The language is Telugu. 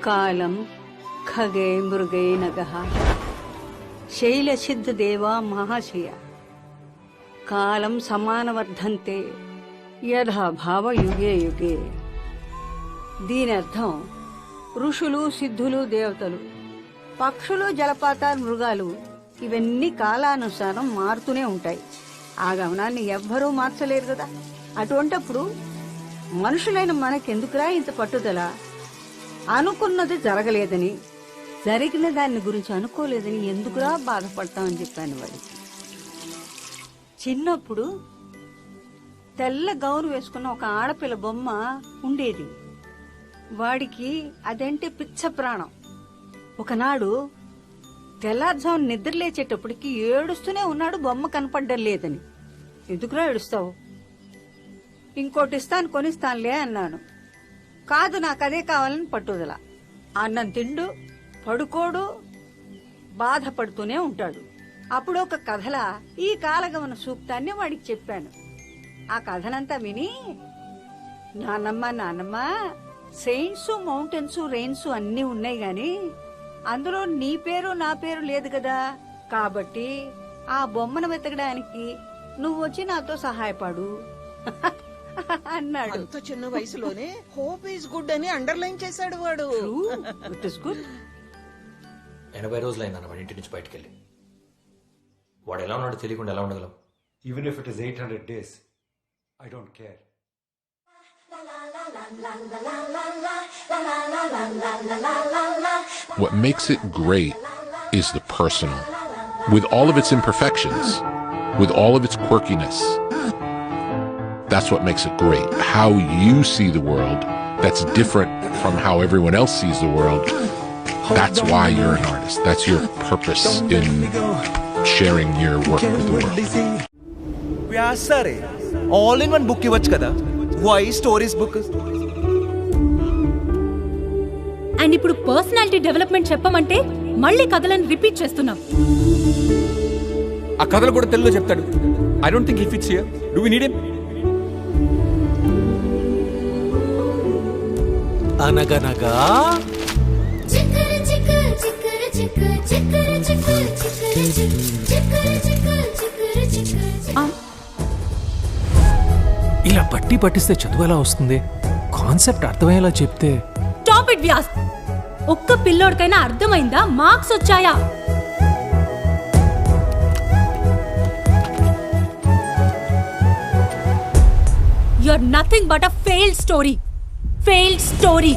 కాలం ఖగే మృగే నగః శైలసిద్ధ దేవా మహాశయ కాలం సమానవర్ధంతే యథా భావ యుగే యుగే. దీని అర్థం ఋషులు, సిద్ధులు, దేవతలు, పక్షులు, జలపాతాలు, మృగాలు ఇవన్నీ కాలానుసారం మారుతూనే ఉంటాయి. ఆ గమనాన్ని ఎవ్వరూ మార్చలేరు కదా. అటువంటప్పుడు మనుషులైన మనకెందుకురా ఇంత పట్టుదల? అనుకున్నది జరగలేదని, జరిగిన దాన్ని గురించి అనుకోలేదని ఎందుకురా బాధపడతామని చెప్పాను వాడికి. చిన్నప్పుడు తెల్ల గౌను వేసుకున్న ఒక ఆడపిల్ల బొమ్మ ఉండేది. వాడికి అదంటే పిచ్చ ప్రాణం. ఒకనాడు తెల్లారుజామున నిద్రలేచేటప్పటికి ఏడుస్తూనే ఉన్నాడు, బొమ్మ కనపడ్డం లేదని. ఎందుకురా ఏడుస్తావు? ఇంకోటి ఇస్తాను, కొనిస్తానులే అన్నాను. కాదు, నాకు అదే కావాలని పట్టుదల. అన్నం తిండు, పడుకోడు, బాధపడుతూనే ఉంటాడు. అప్పుడు ఒక కథలా ఈ కాలగమన సూక్తాన్ని వాడికి చెప్పాను. ఆ కథనంతా విని, నాన్నమ్మ సెయింట్స్, మౌంటైన్స్, రెయిన్స్ అన్నీ ఉన్నాయి గాని అందులో నీ పేరు నా పేరు లేదు కదా. కాబట్టి ఆ బొమ్మను వెతకడానికి నువ్వు వచ్చి నాతో సహాయపడు అన్నాడు. అంత చిన్న వయసులోనే హోప్ ఈజ్ గుడ్ అని అండర్లైన్ చేశాడు వాడు. It is good. 80 రోజులైందన్న వాడి ఇంటి నుంచి బయటకెళ్ళి. వాడు ఎలా ఉన్నాడో తెలియకుండా ఎలా ఉండగలం? Even if it is 800 days, I don't care. What makes it great is the personal, with all of its imperfections, with all of its quirkiness. That's what makes it great. How you see the world, that's different from how everyone else sees the world. That's why you're an artist. That's your purpose in sharing your work with the world. వ్యాసారే ఆల్ ఇన్ వన్ బుక్ ఇవ్వచ్చు కదా. Why stories book? అండ్ ఇప్పుడు పర్సనాలిటీ డెవలప్మెంట్ చెప్పమంటే మళ్ళీ కథలను రిపీట్ చేస్తున్నాం. ఆ కథలు కూడా తెలుగులో చెప్తాడు. I don't think he fits here. Do we need him? అనగనగా ఇలా పట్టి పట్టిస్తే చదువు ఎలా వస్తుంది? కాన్సెప్ట్ అర్థమయ్యేలా చెప్తే. Stop it Vyas. ఒక్క పిల్లోడికైనా అర్థమైందా? మార్క్స్ వచ్చాయా? You're nothing but a failed story. Failed story.